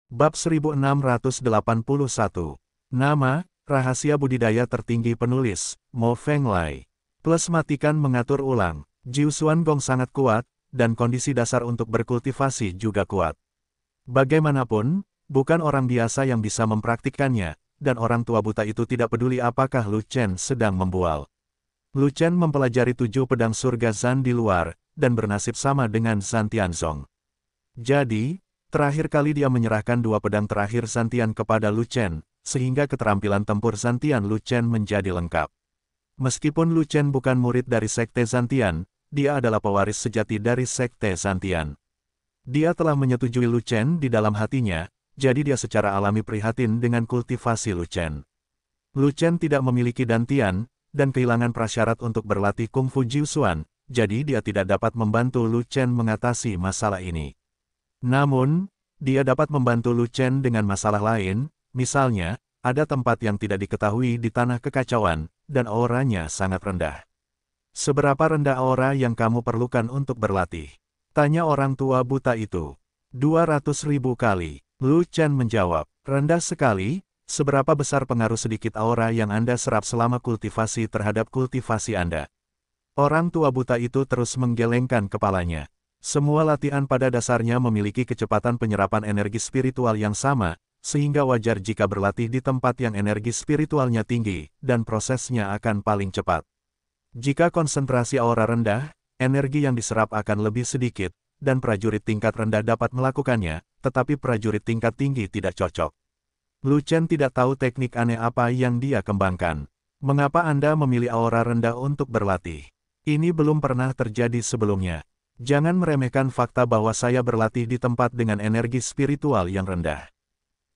Bab 1681. Nama, rahasia budidaya tertinggi penulis, Mo Fenglai. Plus matikan mengatur ulang. Jiusuan Gong sangat kuat, dan kondisi dasar untuk berkultivasi juga kuat. Bagaimanapun, bukan orang biasa yang bisa mempraktikkannya, dan orang tua buta itu tidak peduli apakah Lu Chen sedang membual. Lu Chen mempelajari 7 pedang surga Zan di luar, dan bernasib sama dengan Zan Tianzong. Jadi, terakhir kali dia menyerahkan 2 pedang terakhir Zantian kepada Lu Chen, sehingga keterampilan tempur Zantian Lu Chen menjadi lengkap. Meskipun Lu Chen bukan murid dari Sekte Zantian, dia adalah pewaris sejati dari Sekte Zantian. Dia telah menyetujui Lu Chen di dalam hatinya, jadi dia secara alami prihatin dengan kultivasi Lu Chen. Lu Chen tidak memiliki dantian, dan kehilangan prasyarat untuk berlatih kungfu jiusuan, jadi dia tidak dapat membantu Lu Chen mengatasi masalah ini. Namun, dia dapat membantu Lu Chen dengan masalah lain, misalnya, ada tempat yang tidak diketahui di tanah kekacauan, dan auranya sangat rendah. Seberapa rendah aura yang kamu perlukan untuk berlatih? Tanya orang tua buta itu. 200.000 kali. Lu Chen menjawab, rendah sekali. Seberapa besar pengaruh sedikit aura yang Anda serap selama kultivasi terhadap kultivasi Anda? Orang tua buta itu terus menggelengkan kepalanya. Semua latihan pada dasarnya memiliki kecepatan penyerapan energi spiritual yang sama, sehingga wajar jika berlatih di tempat yang energi spiritualnya tinggi, dan prosesnya akan paling cepat. Jika konsentrasi aura rendah, energi yang diserap akan lebih sedikit, dan prajurit tingkat rendah dapat melakukannya, tetapi prajurit tingkat tinggi tidak cocok. Lu Chen tidak tahu teknik aneh apa yang dia kembangkan. Mengapa Anda memilih aura rendah untuk berlatih? Ini belum pernah terjadi sebelumnya. Jangan meremehkan fakta bahwa saya berlatih di tempat dengan energi spiritual yang rendah.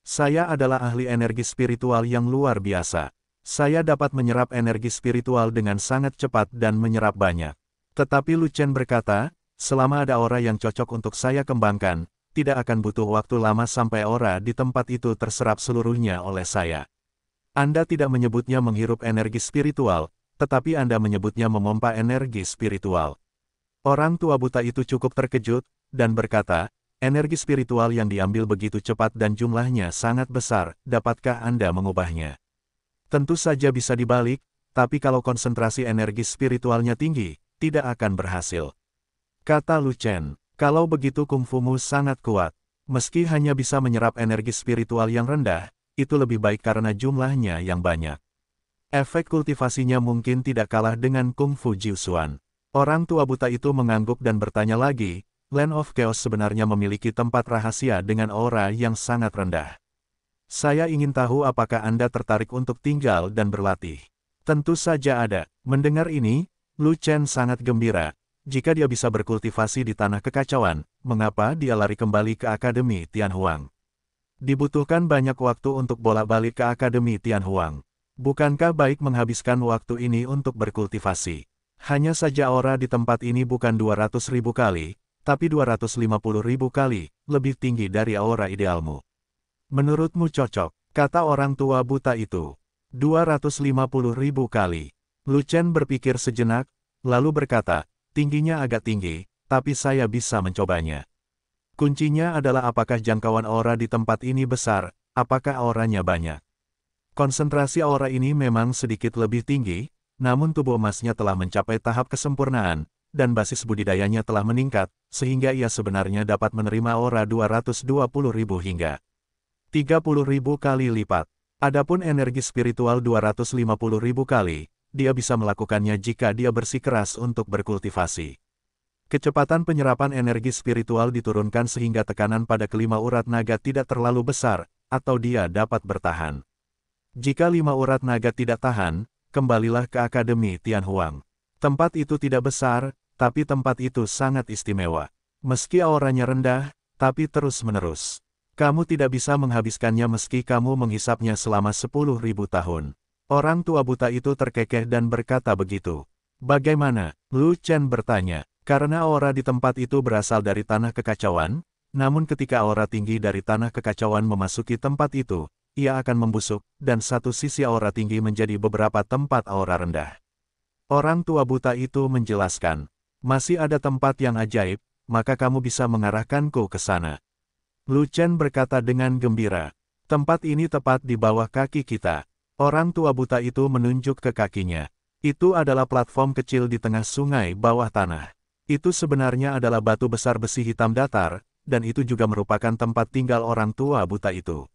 Saya adalah ahli energi spiritual yang luar biasa. Saya dapat menyerap energi spiritual dengan sangat cepat dan menyerap banyak. Tetapi Lu Chen berkata, selama ada aura yang cocok untuk saya kembangkan, tidak akan butuh waktu lama sampai aura di tempat itu terserap seluruhnya oleh saya. Anda tidak menyebutnya menghirup energi spiritual, tetapi Anda menyebutnya memompa energi spiritual. Orang tua buta itu cukup terkejut, dan berkata, energi spiritual yang diambil begitu cepat dan jumlahnya sangat besar, dapatkah Anda mengubahnya? Tentu saja bisa dibalik, tapi kalau konsentrasi energi spiritualnya tinggi, tidak akan berhasil. Kata Lu Chen, kalau begitu kungfumu sangat kuat. Meski hanya bisa menyerap energi spiritual yang rendah, itu lebih baik karena jumlahnya yang banyak. Efek kultivasinya mungkin tidak kalah dengan kungfu jiusuan. Orang tua buta itu mengangguk dan bertanya lagi, Land of Chaos sebenarnya memiliki tempat rahasia dengan aura yang sangat rendah. Saya ingin tahu apakah Anda tertarik untuk tinggal dan berlatih. Tentu saja ada. Mendengar ini, Lu Chen sangat gembira. Jika dia bisa berkultivasi di tanah kekacauan, mengapa dia lari kembali ke Akademi Tianhuang? Dibutuhkan banyak waktu untuk bolak-balik ke Akademi Tianhuang. Bukankah baik menghabiskan waktu ini untuk berkultivasi? Hanya saja aura di tempat ini bukan 200.000 kali, tapi 250.000 kali, lebih tinggi dari aura idealmu. Menurutmu cocok, kata orang tua buta itu. 250.000 kali. Lu Chen berpikir sejenak, lalu berkata, tingginya agak tinggi, tapi saya bisa mencobanya. Kuncinya adalah apakah jangkauan aura di tempat ini besar, apakah auranya banyak. Konsentrasi aura ini memang sedikit lebih tinggi, namun tubuh emasnya telah mencapai tahap kesempurnaan, dan basis budidayanya telah meningkat, sehingga ia sebenarnya dapat menerima aura 220.000 hingga 30.000 kali lipat. Adapun energi spiritual 250.000 kali, dia bisa melakukannya jika dia bersikeras untuk berkultivasi. Kecepatan penyerapan energi spiritual diturunkan sehingga tekanan pada kelima urat naga tidak terlalu besar, atau dia dapat bertahan. Jika 5 urat naga tidak tahan, kembalilah ke Akademi Tianhuang. Tempat itu tidak besar, tapi tempat itu sangat istimewa. Meski auranya rendah, tapi terus-menerus. Kamu tidak bisa menghabiskannya meski kamu menghisapnya selama 10.000 tahun. Orang tua buta itu terkekeh dan berkata begitu. Bagaimana? Lu Chen bertanya. Karena aura di tempat itu berasal dari tanah kekacauan, namun ketika aura tinggi dari tanah kekacauan memasuki tempat itu, ia akan membusuk, dan satu sisi aura tinggi menjadi beberapa tempat aura rendah. Orang tua buta itu menjelaskan, masih ada tempat yang ajaib, maka kamu bisa mengarahkanku ke sana. Lu Chen berkata dengan gembira. Tempat ini tepat di bawah kaki kita. Orang tua buta itu menunjuk ke kakinya. Itu adalah platform kecil di tengah sungai bawah tanah. Itu sebenarnya adalah batu besar besi hitam datar, dan itu juga merupakan tempat tinggal orang tua buta itu.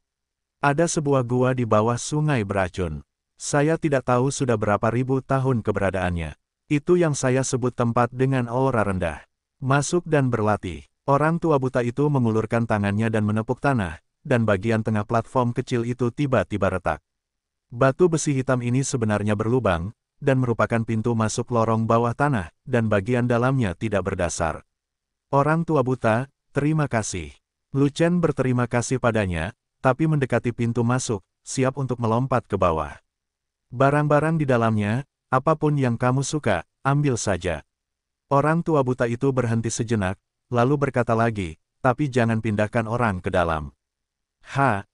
Ada sebuah gua di bawah sungai beracun. Saya tidak tahu sudah berapa ribu tahun keberadaannya. Itu yang saya sebut tempat dengan aura rendah. Masuk dan berlatih. Orang tua buta itu mengulurkan tangannya dan menepuk tanah, dan bagian tengah platform kecil itu tiba-tiba retak. Batu besi hitam ini sebenarnya berlubang, dan merupakan pintu masuk lorong bawah tanah, dan bagian dalamnya tidak berdasar. Orang tua buta, terima kasih. Lu Chen berterima kasih padanya, tapi mendekati pintu masuk, siap untuk melompat ke bawah. Barang-barang di dalamnya, apapun yang kamu suka, ambil saja. Orang tua buta itu berhenti sejenak, lalu berkata lagi, tapi jangan pindahkan orang ke dalam.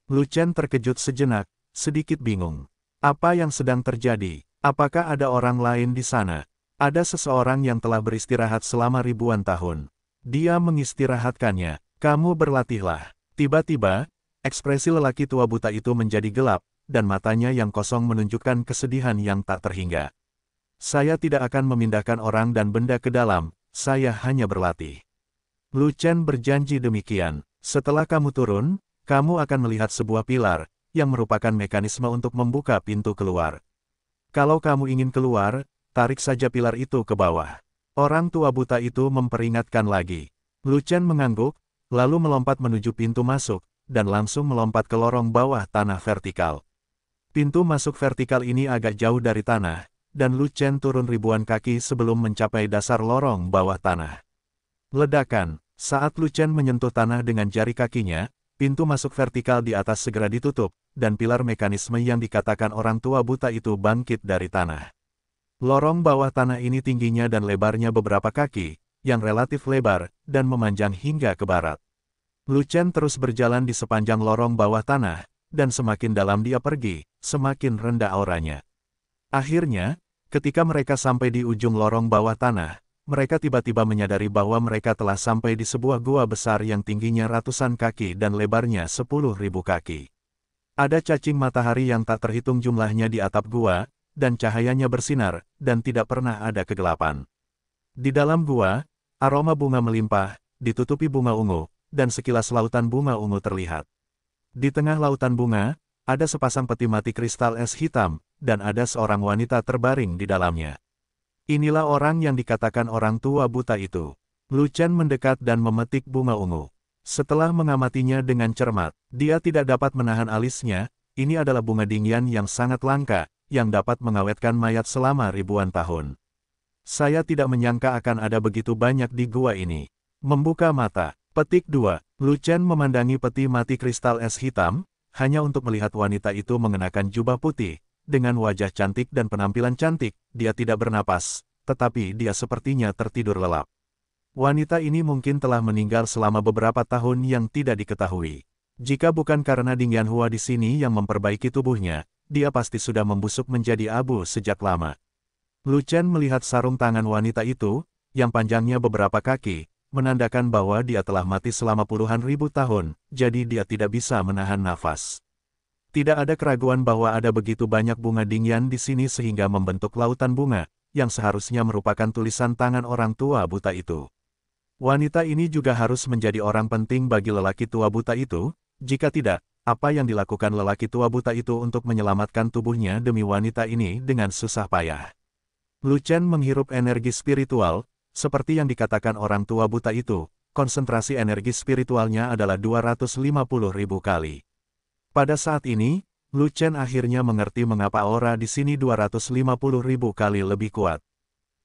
Lu Chen terkejut sejenak, sedikit bingung. Apa yang sedang terjadi? Apakah ada orang lain di sana? Ada seseorang yang telah beristirahat selama ribuan tahun. Dia mengistirahatkannya. Kamu berlatihlah. Tiba-tiba, ekspresi lelaki tua buta itu menjadi gelap, dan matanya yang kosong menunjukkan kesedihan yang tak terhingga. Saya tidak akan memindahkan orang dan benda ke dalam, saya hanya berlatih. Lu Chen berjanji demikian. Setelah kamu turun, kamu akan melihat sebuah pilar, yang merupakan mekanisme untuk membuka pintu keluar. Kalau kamu ingin keluar, tarik saja pilar itu ke bawah. Orang tua buta itu memperingatkan lagi. Lu Chen mengangguk, lalu melompat menuju pintu masuk, dan langsung melompat ke lorong bawah tanah vertikal. Pintu masuk vertikal ini agak jauh dari tanah, dan Lu Chen turun ribuan kaki sebelum mencapai dasar lorong bawah tanah. Ledakan. Saat Lu Chen menyentuh tanah dengan jari kakinya, pintu masuk vertikal di atas segera ditutup, dan pilar mekanisme yang dikatakan orang tua buta itu bangkit dari tanah. Lorong bawah tanah ini tingginya dan lebarnya beberapa kaki, yang relatif lebar, dan memanjang hingga ke barat. Lu Chen terus berjalan di sepanjang lorong bawah tanah, dan semakin dalam dia pergi, semakin rendah auranya. Akhirnya, ketika mereka sampai di ujung lorong bawah tanah, mereka tiba-tiba menyadari bahwa mereka telah sampai di sebuah gua besar yang tingginya ratusan kaki dan lebarnya 10.000 kaki. Ada cacing matahari yang tak terhitung jumlahnya di atap gua, dan cahayanya bersinar, dan tidak pernah ada kegelapan. Di dalam gua, aroma bunga melimpah, ditutupi bunga ungu, dan sekilas lautan bunga ungu terlihat. Di tengah lautan bunga, ada sepasang peti mati kristal es hitam, dan ada seorang wanita terbaring di dalamnya. Inilah orang yang dikatakan orang tua buta itu. Lu Chen mendekat dan memetik bunga ungu. Setelah mengamatinya dengan cermat, dia tidak dapat menahan alisnya. Ini adalah bunga dingyan yang sangat langka, yang dapat mengawetkan mayat selama ribuan tahun. Saya tidak menyangka akan ada begitu banyak di gua ini. Membuka mata. Petik 2. Lu Chen memandangi peti mati kristal es hitam, hanya untuk melihat wanita itu mengenakan jubah putih. Dengan wajah cantik dan penampilan cantik, dia tidak bernapas, tetapi dia sepertinya tertidur lelap. Wanita ini mungkin telah meninggal selama beberapa tahun yang tidak diketahui. Jika bukan karena Ding Yanhua di sini yang memperbaiki tubuhnya, dia pasti sudah membusuk menjadi abu sejak lama. Lu Chen melihat sarung tangan wanita itu, yang panjangnya beberapa kaki, menandakan bahwa dia telah mati selama puluhan ribu tahun, jadi dia tidak bisa menahan nafas. Tidak ada keraguan bahwa ada begitu banyak bunga dingyan di sini sehingga membentuk lautan bunga, yang seharusnya merupakan tulisan tangan orang tua buta itu. Wanita ini juga harus menjadi orang penting bagi lelaki tua buta itu, jika tidak, apa yang dilakukan lelaki tua buta itu untuk menyelamatkan tubuhnya demi wanita ini dengan susah payah. Lu Chen menghirup energi spiritual, seperti yang dikatakan orang tua buta itu, konsentrasi energi spiritualnya adalah 250.000 kali. Pada saat ini, Lu Chen akhirnya mengerti mengapa aura di sini 250.000 kali lebih kuat.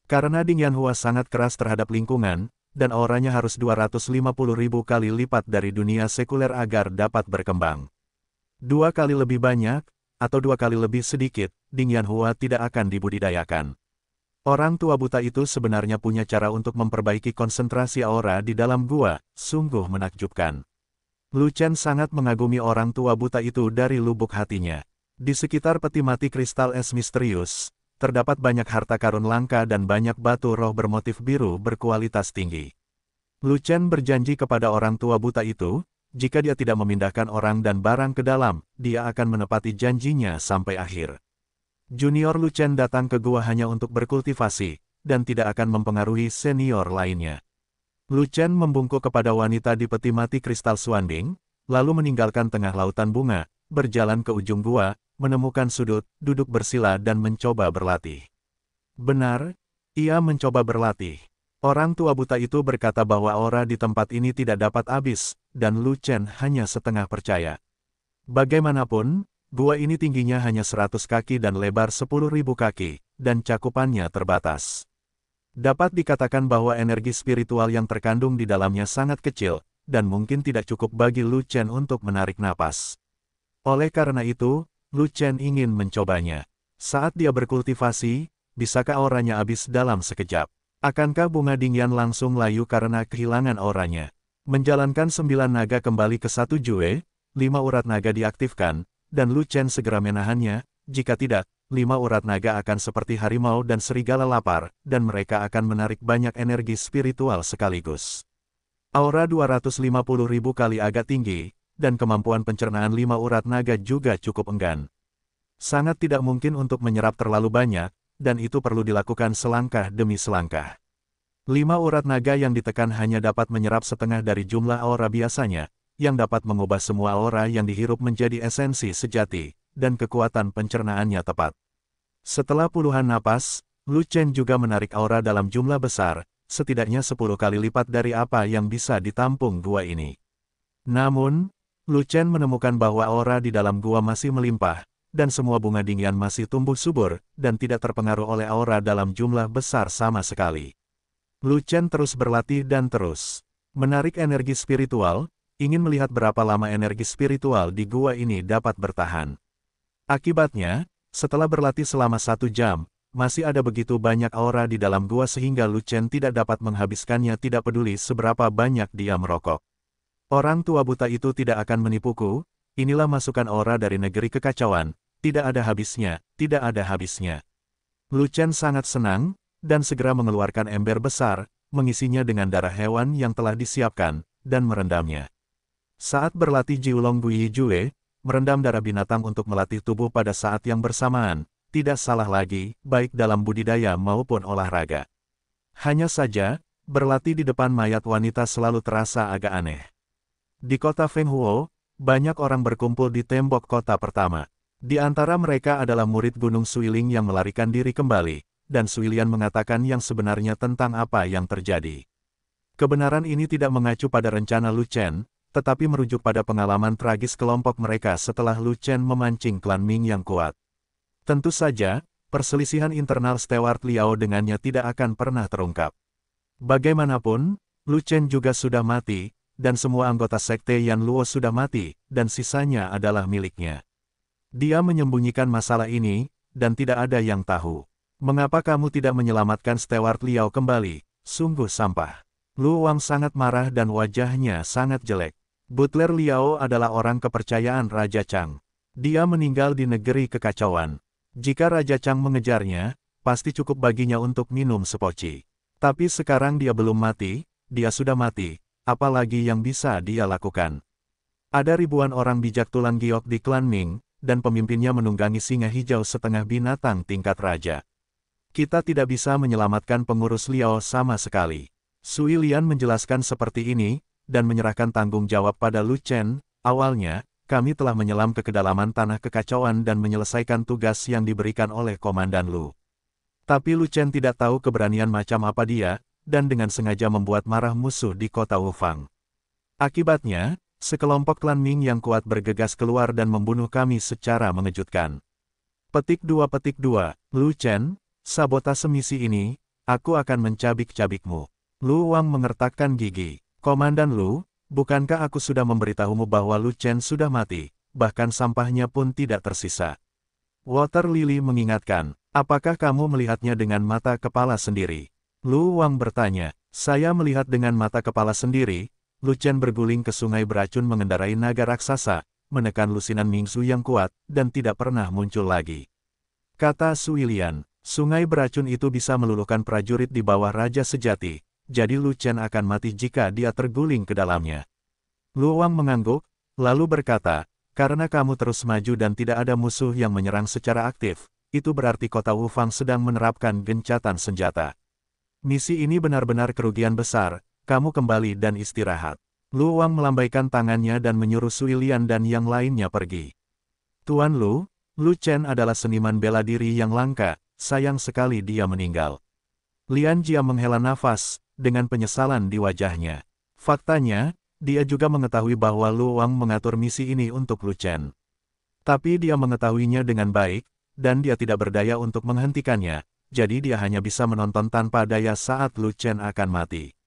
Karena Ding Yanhua sangat keras terhadap lingkungan, dan auranya harus 250.000 kali lipat dari dunia sekuler agar dapat berkembang. 2 kali lebih banyak, atau 2 kali lebih sedikit, Ding Yanhua tidak akan dibudidayakan. Orang tua buta itu sebenarnya punya cara untuk memperbaiki konsentrasi aura di dalam gua, sungguh menakjubkan. Lu Chen sangat mengagumi orang tua buta itu dari lubuk hatinya. Di sekitar peti mati kristal es misterius, terdapat banyak harta karun langka dan banyak batu roh bermotif biru berkualitas tinggi. Lu Chen berjanji kepada orang tua buta itu, jika dia tidak memindahkan orang dan barang ke dalam, dia akan menepati janjinya sampai akhir. Junior Lu Chen datang ke gua hanya untuk berkultivasi, dan tidak akan mempengaruhi senior lainnya. Lu Chen membungkuk kepada wanita di peti mati kristal Xuanbing, lalu meninggalkan tengah lautan bunga, berjalan ke ujung gua, menemukan sudut, duduk bersila dan mencoba berlatih. Benar, ia mencoba berlatih. Orang tua buta itu berkata bahwa aura di tempat ini tidak dapat habis, dan Lu Chen hanya setengah percaya. Bagaimanapun, gua ini tingginya hanya 100 kaki dan lebar 10.000 kaki, dan cakupannya terbatas. Dapat dikatakan bahwa energi spiritual yang terkandung di dalamnya sangat kecil, dan mungkin tidak cukup bagi Lu Chen untuk menarik napas. Oleh karena itu, Lu Chen ingin mencobanya. Saat dia berkultivasi, bisakah auranya habis dalam sekejap? Akankah bunga dingyan langsung layu karena kehilangan auranya? Menjalankan 9 naga kembali ke 1 jue, 5 urat naga diaktifkan, dan Lu Chen segera menahannya, jika tidak, 5 urat naga akan seperti harimau dan serigala lapar, dan mereka akan menarik banyak energi spiritual sekaligus. Aura 250.000 kali agak tinggi, dan kemampuan pencernaan 5 urat naga juga cukup enggan. Sangat tidak mungkin untuk menyerap terlalu banyak, dan itu perlu dilakukan selangkah demi selangkah. 5 urat naga yang ditekan hanya dapat menyerap setengah dari jumlah aura biasanya, yang dapat mengubah semua aura yang dihirup menjadi esensi sejati, dan kekuatan pencernaannya tepat. Setelah puluhan napas, Lu Chen juga menarik aura dalam jumlah besar, setidaknya 10 kali lipat dari apa yang bisa ditampung gua ini. Namun, Lu Chen menemukan bahwa aura di dalam gua masih melimpah, dan semua bunga dingyan masih tumbuh subur, dan tidak terpengaruh oleh aura dalam jumlah besar sama sekali. Lu Chen terus berlatih dan terus menarik energi spiritual, ingin melihat berapa lama energi spiritual di gua ini dapat bertahan. Akibatnya, setelah berlatih selama 1 jam, masih ada begitu banyak aura di dalam gua sehingga Lu Chen tidak dapat menghabiskannya tidak peduli seberapa banyak dia merokok. Orang tua buta itu tidak akan menipuku, inilah masukan aura dari negeri kekacauan, tidak ada habisnya, tidak ada habisnya. Lu Chen sangat senang, dan segera mengeluarkan ember besar, mengisinya dengan darah hewan yang telah disiapkan, dan merendamnya. Saat berlatih Jiulong Gui Jue, merendam darah binatang untuk melatih tubuh pada saat yang bersamaan, tidak salah lagi, baik dalam budidaya maupun olahraga. Hanya saja, berlatih di depan mayat wanita selalu terasa agak aneh. Di kota Fenghuo, banyak orang berkumpul di tembok kota pertama. Di antara mereka adalah murid Gunung Suiling yang melarikan diri kembali, dan Suilian mengatakan yang sebenarnya tentang apa yang terjadi. Kebenaran ini tidak mengacu pada rencana Lu Chen, tetapi merujuk pada pengalaman tragis kelompok mereka setelah Lu Chen memancing klan Ming yang kuat. Tentu saja, perselisihan internal Stewart Liao dengannya tidak akan pernah terungkap. Bagaimanapun, Lu Chen juga sudah mati, dan semua anggota sekte Yan Luo sudah mati, dan sisanya adalah miliknya. Dia menyembunyikan masalah ini, dan tidak ada yang tahu. Mengapa kamu tidak menyelamatkan Stewart Liao kembali? Sungguh sampah. Lu Wang sangat marah dan wajahnya sangat jelek. Butler Liao adalah orang kepercayaan Raja Chang. Dia meninggal di negeri kekacauan. Jika Raja Chang mengejarnya, pasti cukup baginya untuk minum sepoci. Tapi sekarang dia belum mati, dia sudah mati, apalagi yang bisa dia lakukan. Ada ribuan orang bijak tulang giok di klan Ming, dan pemimpinnya menunggangi singa hijau setengah binatang tingkat raja. Kita tidak bisa menyelamatkan pengurus Liao sama sekali. Sui Lian menjelaskan seperti ini, dan menyerahkan tanggung jawab pada Lu Chen. Awalnya, kami telah menyelam ke kedalaman tanah kekacauan dan menyelesaikan tugas yang diberikan oleh Komandan Lu. Tapi Lu Chen tidak tahu keberanian macam apa dia, dan dengan sengaja membuat marah musuh di kota Wufang. Akibatnya, sekelompok klan Ming yang kuat bergegas keluar dan membunuh kami secara mengejutkan. Petik 2. Lu Chen, sabotase misi ini, aku akan mencabik-cabikmu. Lu Wang mengertakkan gigi. Komandan Lu, bukankah aku sudah memberitahumu bahwa Lu Chen sudah mati, bahkan sampahnya pun tidak tersisa? Water Lily mengingatkan, apakah kamu melihatnya dengan mata kepala sendiri? Lu Wang bertanya, saya melihat dengan mata kepala sendiri. Lu Chen berguling ke sungai beracun mengendarai naga raksasa, menekan lusinan Mingsu yang kuat, dan tidak pernah muncul lagi. Kata Sui Lian, sungai beracun itu bisa meluluhkan prajurit di bawah raja sejati, jadi Lu Chen akan mati jika dia terguling ke dalamnya. Luoang mengangguk, lalu berkata, karena kamu terus maju dan tidak ada musuh yang menyerang secara aktif, itu berarti kota Wufang sedang menerapkan gencatan senjata. Misi ini benar-benar kerugian besar, kamu kembali dan istirahat. Luoang melambaikan tangannya dan menyuruh Sui Lian dan yang lainnya pergi. Tuan Lu, Lu Chen adalah seniman bela diri yang langka, sayang sekali dia meninggal. Lian Jia menghela nafas, dengan penyesalan di wajahnya. Faktanya, dia juga mengetahui bahwa Luoang mengatur misi ini untuk Lu Chen. Tapi dia mengetahuinya dengan baik, dan dia tidak berdaya untuk menghentikannya, jadi dia hanya bisa menonton tanpa daya saat Lu Chen akan mati.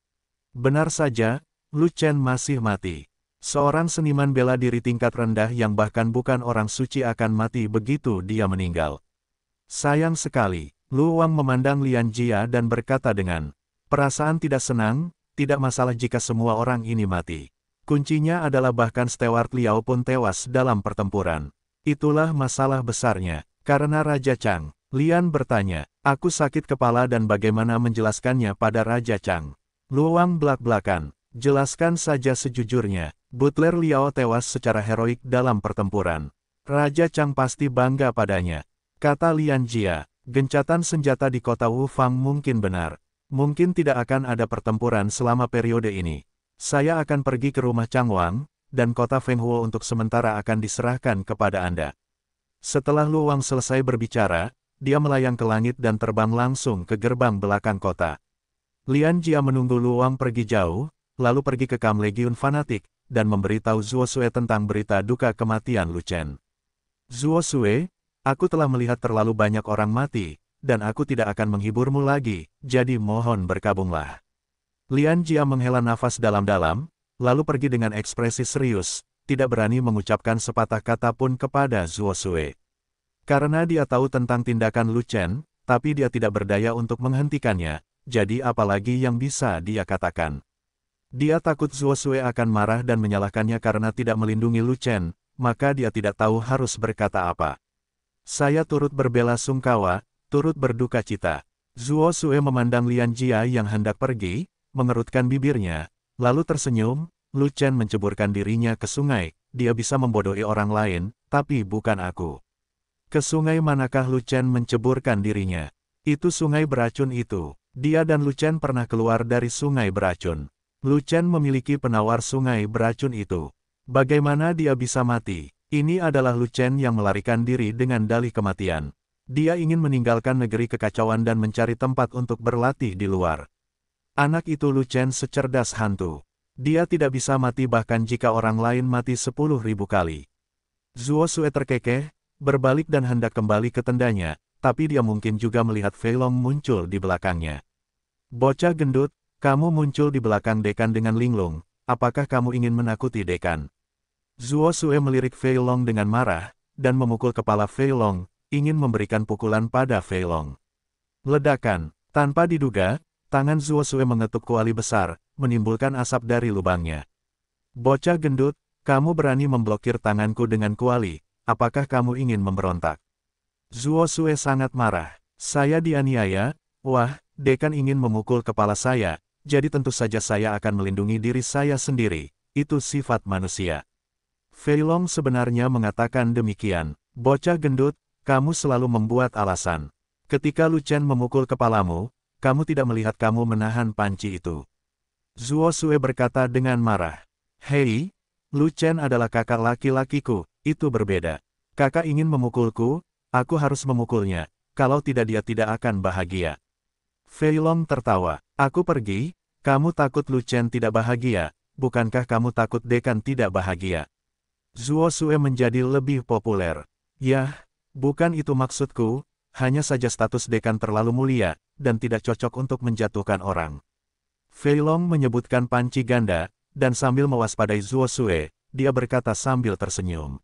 Benar saja, Lu Chen masih mati. Seorang seniman bela diri tingkat rendah yang bahkan bukan orang suci akan mati begitu dia meninggal. Sayang sekali. Luoang memandang Lian Jia dan berkata dengan perasaan tidak senang, tidak masalah jika semua orang ini mati. Kuncinya adalah bahkan Steward Liao pun tewas dalam pertempuran. Itulah masalah besarnya. Karena Raja Chang, Lian bertanya, aku sakit kepala dan bagaimana menjelaskannya pada Raja Chang. Luoang belak-belakan, jelaskan saja sejujurnya, Butler Liao tewas secara heroik dalam pertempuran. Raja Chang pasti bangga padanya. Kata Lian Jia. Gencatan senjata di kota Wufang mungkin benar. Mungkin tidak akan ada pertempuran selama periode ini. Saya akan pergi ke rumah Chang Wang, dan kota Fenghuo untuk sementara akan diserahkan kepada Anda. Setelah Luoang selesai berbicara, dia melayang ke langit dan terbang langsung ke gerbang belakang kota. Lian Jia menunggu Luoang pergi jauh, lalu pergi ke kamp Legiun Fanatik, dan memberitahu Zuo Sue tentang berita duka kematian Lu Chen. Zuo Sue, aku telah melihat terlalu banyak orang mati, dan aku tidak akan menghiburmu lagi, jadi mohon berkabunglah. Lian Jia menghela nafas dalam-dalam, lalu pergi dengan ekspresi serius, tidak berani mengucapkan sepatah kata pun kepada Zuo Sue. Karena dia tahu tentang tindakan Lu Chen, tapi dia tidak berdaya untuk menghentikannya, jadi apalagi yang bisa dia katakan. Dia takut Zuo Sue akan marah dan menyalahkannya karena tidak melindungi Lu Chen, maka dia tidak tahu harus berkata apa. Saya turut berbela-sungkawa, turut berduka cita. Zuo Sue memandang Lian Jia yang hendak pergi, mengerutkan bibirnya, lalu tersenyum. Lu Chen menceburkan dirinya ke sungai, dia bisa membodohi orang lain, tapi bukan aku. Ke sungai manakah Lu Chen menceburkan dirinya? Itu sungai beracun itu. Dia dan Lu Chen pernah keluar dari sungai beracun. Lu Chen memiliki penawar sungai beracun itu. Bagaimana dia bisa mati? Ini adalah Lu Chen yang melarikan diri dengan dalih kematian. Dia ingin meninggalkan negeri kekacauan dan mencari tempat untuk berlatih di luar. Anak itu Lu Chen secerdas hantu. Dia tidak bisa mati bahkan jika orang lain mati 10.000 kali. Zuo Sue terkekeh, berbalik dan hendak kembali ke tendanya, tapi dia mungkin juga melihat Fei Long muncul di belakangnya. Bocah gendut, kamu muncul di belakang dekan dengan linglung, apakah kamu ingin menakuti dekan? Zuo Sue melirik Fei Long dengan marah, dan memukul kepala Fei Long, ingin memberikan pukulan pada Fei Long. Ledakan, tanpa diduga, tangan Zuo Sue mengetuk kuali besar, menimbulkan asap dari lubangnya. Bocah gendut, kamu berani memblokir tanganku dengan kuali, apakah kamu ingin memberontak? Zuo Sue sangat marah. Saya dianiaya, wah, dekan ingin memukul kepala saya, jadi tentu saja saya akan melindungi diri saya sendiri, itu sifat manusia. Fei Long sebenarnya mengatakan demikian. Bocah gendut, kamu selalu membuat alasan. Ketika Lu Chen memukul kepalamu, kamu tidak melihat kamu menahan panci itu. Zuo Sue berkata dengan marah. Hei, Lu Chen adalah kakak laki-lakiku, itu berbeda. Kakak ingin memukulku, aku harus memukulnya, kalau tidak dia tidak akan bahagia. Fei Long tertawa. Aku pergi, kamu takut Lu Chen tidak bahagia, bukankah kamu takut dekan tidak bahagia? Zuo Sue menjadi lebih populer. Yah, bukan itu maksudku, hanya saja status dekan terlalu mulia, dan tidak cocok untuk menjatuhkan orang. Fei Long menyebutkan panci ganda, dan sambil mewaspadai Zuo Sue, dia berkata sambil tersenyum.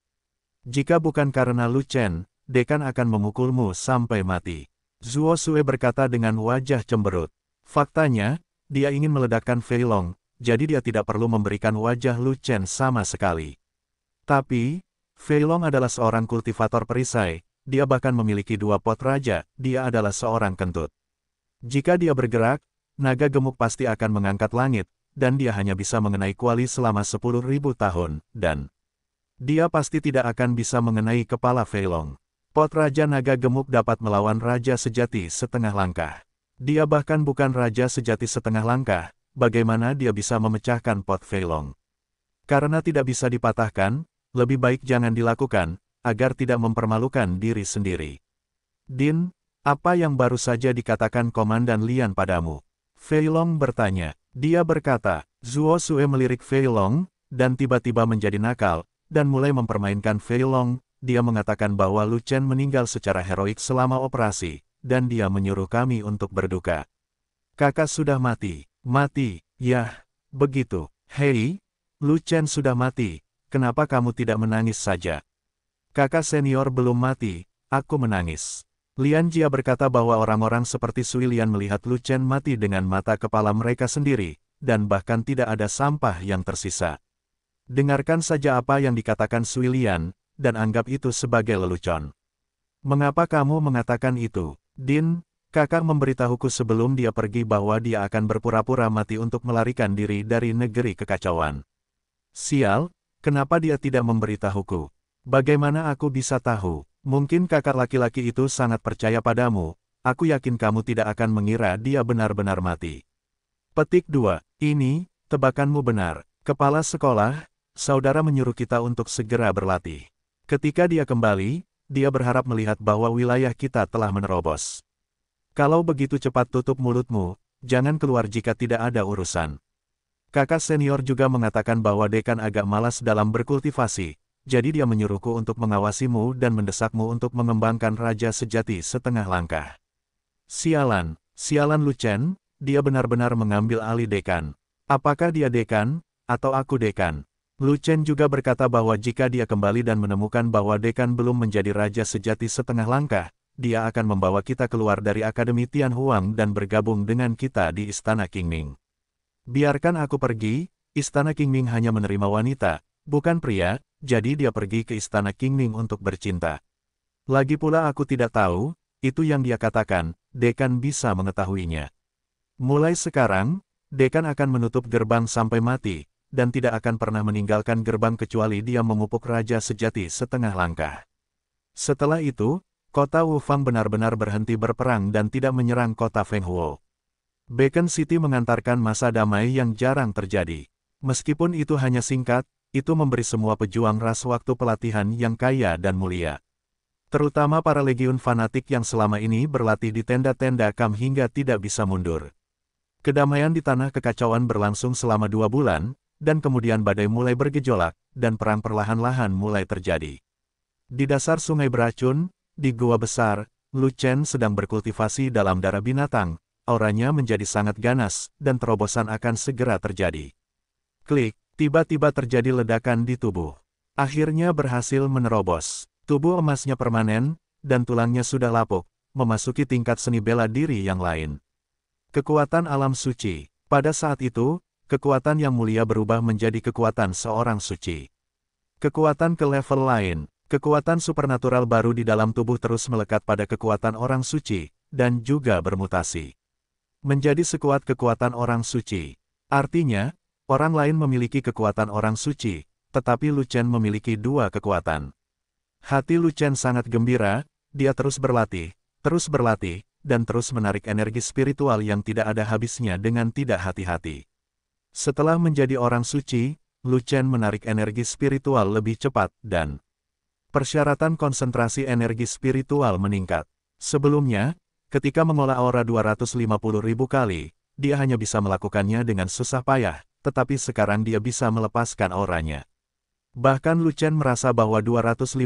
Jika bukan karena Lu Chen, dekan akan memukulmu sampai mati. Zuo Sue berkata dengan wajah cemberut. Faktanya, dia ingin meledakkan Fei Long, jadi dia tidak perlu memberikan wajah Lu Chen sama sekali. Tapi, Fei Long adalah seorang kultivator perisai, dia bahkan memiliki 2 pot raja, dia adalah seorang kentut. Jika dia bergerak, naga gemuk pasti akan mengangkat langit, dan dia hanya bisa mengenai kuali selama 10.000 tahun, dan dia pasti tidak akan bisa mengenai kepala Fei Long. Pot Raja Naga Gemuk dapat melawan Raja Sejati setengah langkah. Dia bahkan bukan Raja Sejati setengah langkah, bagaimana dia bisa memecahkan pot Fei Long? Karena tidak bisa dipatahkan, lebih baik jangan dilakukan, agar tidak mempermalukan diri sendiri. Din, apa yang baru saja dikatakan Komandan Lian padamu? Fei Long bertanya. Dia berkata, Zuo Sue melirik Fei Long, dan tiba-tiba menjadi nakal, dan mulai mempermainkan Fei Long. Dia mengatakan bahwa Lu Chen meninggal secara heroik selama operasi, dan dia menyuruh kami untuk berduka. Kakak sudah mati. Mati, yah, begitu. Hei, Lu Chen sudah mati, kenapa kamu tidak menangis saja? Kakak senior belum mati, aku menangis. Lian Jia berkata bahwa orang-orang seperti Sui Lian melihat Lu Chen mati dengan mata kepala mereka sendiri, dan bahkan tidak ada sampah yang tersisa. Dengarkan saja apa yang dikatakan Sui Lian, dan anggap itu sebagai lelucon. Mengapa kamu mengatakan itu? Din, kakak memberitahuku sebelum dia pergi bahwa dia akan berpura-pura mati untuk melarikan diri dari negeri kekacauan. Sial, kenapa dia tidak memberitahuku? Bagaimana aku bisa tahu? Mungkin kakak laki-laki itu sangat percaya padamu, aku yakin kamu tidak akan mengira dia benar-benar mati. Petik 2. Ini, tebakanmu benar. Kepala sekolah, saudara menyuruh kita untuk segera berlatih. Ketika dia kembali, dia berharap melihat bahwa wilayah kita telah menerobos. Kalau begitu cepat tutup mulutmu, jangan keluar jika tidak ada urusan. Kakak senior juga mengatakan bahwa dekan agak malas dalam berkultivasi, jadi dia menyuruhku untuk mengawasimu dan mendesakmu untuk mengembangkan Raja Sejati setengah langkah. Sialan, sialan Lu Chen, dia benar-benar mengambil alih dekan. Apakah dia dekan, atau aku dekan? Lu Chen juga berkata bahwa jika dia kembali dan menemukan bahwa dekan belum menjadi Raja Sejati setengah langkah, dia akan membawa kita keluar dari Akademi Tianhuang dan bergabung dengan kita di Istana Qingming. Biarkan aku pergi, Istana Qingming hanya menerima wanita, bukan pria, jadi dia pergi ke Istana Qingming untuk bercinta. Lagi pula aku tidak tahu, itu yang dia katakan, dekan bisa mengetahuinya. Mulai sekarang, dekan akan menutup gerbang sampai mati, dan tidak akan pernah meninggalkan gerbang kecuali dia memupuk Raja Sejati setengah langkah. Setelah itu, kota Wufang benar-benar berhenti berperang dan tidak menyerang kota Fenghuo. Beacon City mengantarkan masa damai yang jarang terjadi. Meskipun itu hanya singkat, itu memberi semua pejuang ras waktu pelatihan yang kaya dan mulia. Terutama para legiun fanatik yang selama ini berlatih di tenda-tenda Kam hingga tidak bisa mundur. Kedamaian di tanah kekacauan berlangsung selama 2 bulan, dan kemudian badai mulai bergejolak, dan perang perlahan-lahan mulai terjadi. Di dasar sungai beracun, di gua besar, Lu Chen sedang berkultivasi dalam darah binatang, auranya menjadi sangat ganas, dan terobosan akan segera terjadi. Klik, tiba-tiba terjadi ledakan di tubuh. Akhirnya berhasil menerobos. Tubuh emasnya permanen, dan tulangnya sudah lapuk, memasuki tingkat seni bela diri yang lain. Kekuatan alam suci. Pada saat itu, kekuatan yang mulia berubah menjadi kekuatan seorang suci. Kekuatan ke level lain, kekuatan supernatural baru di dalam tubuh terus melekat pada kekuatan orang suci, dan juga bermutasi. Menjadi sekuat kekuatan orang suci. Artinya, orang lain memiliki kekuatan orang suci, tetapi Lu Chen memiliki 2 kekuatan. Hati Lu Chen sangat gembira, dia terus berlatih, dan terus menarik energi spiritual yang tidak ada habisnya dengan tidak hati-hati. Setelah menjadi orang suci, Lu Chen menarik energi spiritual lebih cepat dan persyaratan konsentrasi energi spiritual meningkat. Sebelumnya, ketika mengolah aura 250.000 kali, dia hanya bisa melakukannya dengan susah payah, tetapi sekarang dia bisa melepaskan auranya. Bahkan Lu Chen merasa bahwa 250.000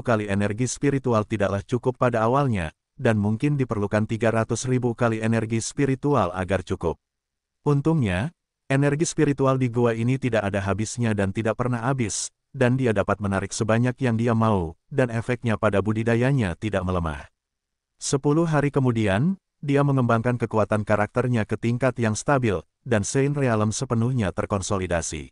kali energi spiritual tidaklah cukup pada awalnya, dan mungkin diperlukan 300.000 kali energi spiritual agar cukup. Untungnya, energi spiritual di gua ini tidak ada habisnya dan tidak pernah habis, dan dia dapat menarik sebanyak yang dia mau, dan efeknya pada budidayanya tidak melemah. 10 hari kemudian, dia mengembangkan kekuatan karakternya ke tingkat yang stabil, dan Saint Realm sepenuhnya terkonsolidasi.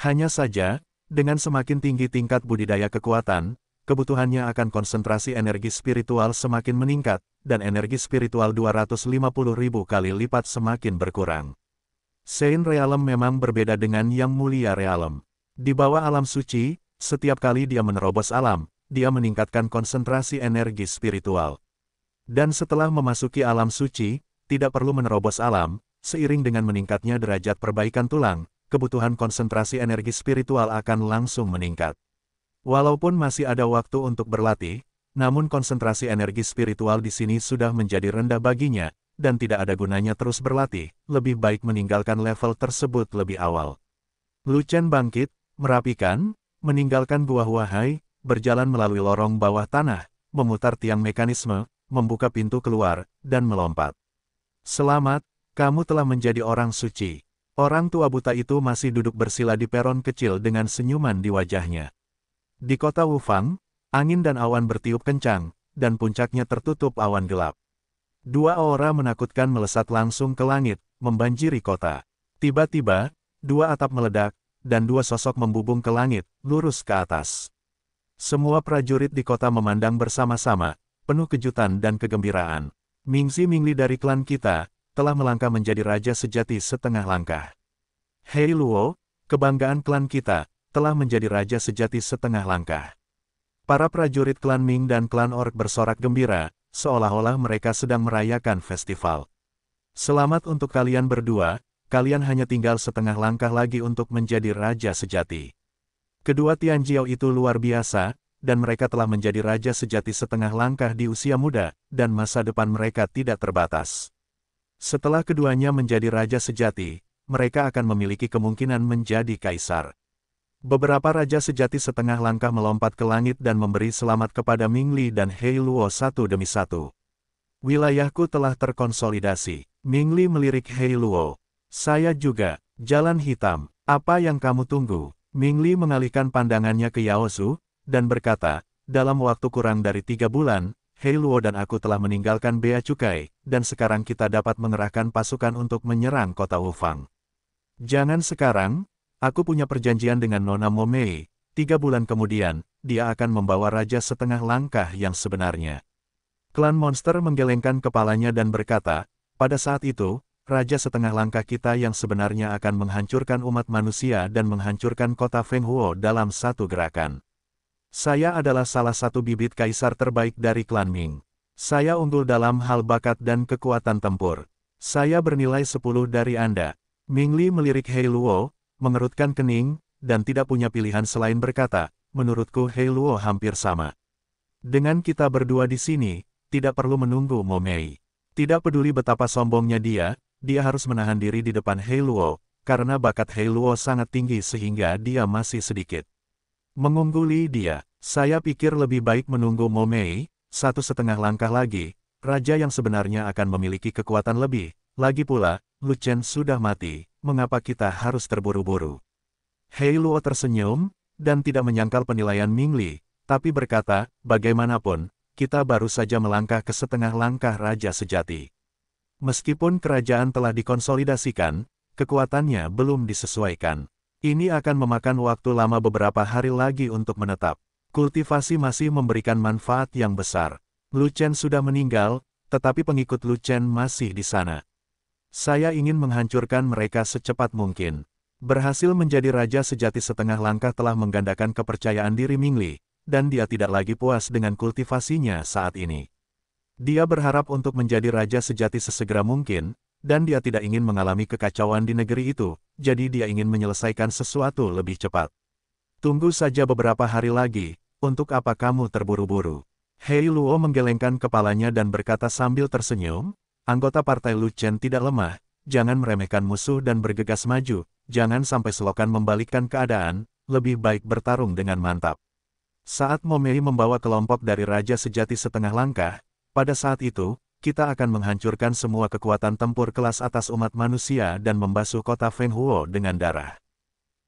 Hanya saja, dengan semakin tinggi tingkat budidaya kekuatan, kebutuhannya akan konsentrasi energi spiritual semakin meningkat, dan energi spiritual 250.000 kali lipat semakin berkurang. Saint Realm memang berbeda dengan Yang Mulia Realm. Di bawah alam suci, setiap kali dia menerobos alam, dia meningkatkan konsentrasi energi spiritual. Dan setelah memasuki alam suci, tidak perlu menerobos alam, seiring dengan meningkatnya derajat perbaikan tulang, kebutuhan konsentrasi energi spiritual akan langsung meningkat. Walaupun masih ada waktu untuk berlatih, namun konsentrasi energi spiritual di sini sudah menjadi rendah baginya, dan tidak ada gunanya terus berlatih, lebih baik meninggalkan level tersebut lebih awal. Lu Chen bangkit, merapikan, meninggalkan Gua Huahai, berjalan melalui lorong bawah tanah, memutar tiang mekanisme, membuka pintu keluar, dan melompat. Selamat, kamu telah menjadi orang suci. Orang tua buta itu masih duduk bersila di peron kecil dengan senyuman di wajahnya. Di kota Wufang, angin dan awan bertiup kencang, dan puncaknya tertutup awan gelap. Dua aura menakutkan melesat langsung ke langit, membanjiri kota. Tiba-tiba, dua atap meledak, dan dua sosok membubung ke langit, lurus ke atas. Semua prajurit di kota memandang bersama-sama, penuh kejutan dan kegembiraan. Mingzi Mingli dari klan kita, telah melangkah menjadi raja sejati setengah langkah. Hei Luo, kebanggaan klan kita, telah menjadi raja sejati setengah langkah. Para prajurit klan Ming dan klan Orc bersorak gembira, seolah-olah mereka sedang merayakan festival. Selamat untuk kalian berdua, kalian hanya tinggal setengah langkah lagi untuk menjadi raja sejati. Kedua Tianjiao itu luar biasa, dan mereka telah menjadi raja sejati setengah langkah di usia muda, dan masa depan mereka tidak terbatas. Setelah keduanya menjadi raja sejati, mereka akan memiliki kemungkinan menjadi kaisar. Beberapa raja sejati setengah langkah melompat ke langit dan memberi selamat kepada Ming Li dan Hei Luo satu demi satu. Wilayahku telah terkonsolidasi. Ming Li melirik Hei Luo. Saya juga. Jalan hitam. Apa yang kamu tunggu? Ming Li mengalihkan pandangannya ke Yao Zhu, dan berkata, dalam waktu kurang dari 3 bulan, Hei Luo dan aku telah meninggalkan Bea Cukai, dan sekarang kita dapat mengerahkan pasukan untuk menyerang kota Wufang. Jangan sekarang. Aku punya perjanjian dengan Nona Mo Mei, 3 bulan kemudian, dia akan membawa raja setengah langkah yang sebenarnya. Klan monster menggelengkan kepalanya dan berkata, pada saat itu, raja setengah langkah kita yang sebenarnya akan menghancurkan umat manusia dan menghancurkan kota Feng Huo dalam satu gerakan. Saya adalah salah satu bibit kaisar terbaik dari klan Ming. Saya unggul dalam hal bakat dan kekuatan tempur. Saya bernilai 10 dari Anda. Ming Li melirik Hei Luo, mengerutkan kening, dan tidak punya pilihan selain berkata, menurutku Hei Luo hampir sama. Dengan kita berdua di sini, tidak perlu menunggu Mo Mei. Tidak peduli betapa sombongnya dia harus menahan diri di depan Hei Luo, karena bakat Hei Luo sangat tinggi sehingga dia masih sedikit mengungguli dia. Saya pikir lebih baik menunggu Mo Mei, 1,5 langkah lagi, raja yang sebenarnya akan memiliki kekuatan lebih. Lagi pula, Lu Chen sudah mati. Mengapa kita harus terburu-buru? Hei Luo tersenyum, dan tidak menyangkal penilaian Ming Li, tapi berkata, bagaimanapun, kita baru saja melangkah ke setengah langkah raja sejati. Meskipun kerajaan telah dikonsolidasikan, kekuatannya belum disesuaikan. Ini akan memakan waktu lama beberapa hari lagi untuk menetap. Kultivasi masih memberikan manfaat yang besar. Lu Chen sudah meninggal, tetapi pengikut Lu Chen masih di sana. Saya ingin menghancurkan mereka secepat mungkin. Berhasil menjadi raja sejati setengah langkah telah menggandakan kepercayaan diri Ming Li, dan dia tidak lagi puas dengan kultivasinya saat ini. Dia berharap untuk menjadi raja sejati sesegera mungkin, dan dia tidak ingin mengalami kekacauan di negeri itu, jadi dia ingin menyelesaikan sesuatu lebih cepat. Tunggu saja beberapa hari lagi, untuk apa kamu terburu-buru? Hei Luo menggelengkan kepalanya dan berkata sambil tersenyum, anggota partai Lu Chen tidak lemah, jangan meremehkan musuh dan bergegas maju, jangan sampai selokan membalikkan keadaan, lebih baik bertarung dengan mantap. Saat Mo Mei membawa kelompok dari Raja Sejati setengah langkah, pada saat itu, kita akan menghancurkan semua kekuatan tempur kelas atas umat manusia dan membasuh kota Feng Huo dengan darah.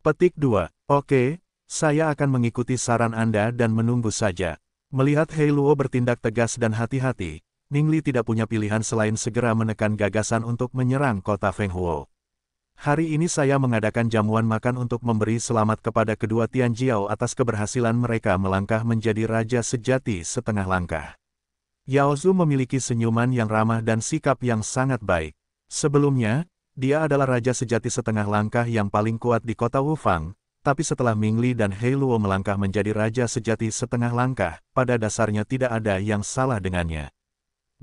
Petik 2. Oke, saya akan mengikuti saran Anda dan menunggu saja. Melihat Hei Luo bertindak tegas dan hati-hati, Ming Li tidak punya pilihan selain segera menekan gagasan untuk menyerang kota Feng Huo. Hari ini saya mengadakan jamuan makan untuk memberi selamat kepada kedua Tianjiao atas keberhasilan mereka melangkah menjadi raja sejati setengah langkah. Yao Zhu memiliki senyuman yang ramah dan sikap yang sangat baik. Sebelumnya, dia adalah raja sejati setengah langkah yang paling kuat di kota Wufang, tapi setelah Ming Li dan He Luo melangkah menjadi raja sejati setengah langkah, pada dasarnya tidak ada yang salah dengannya.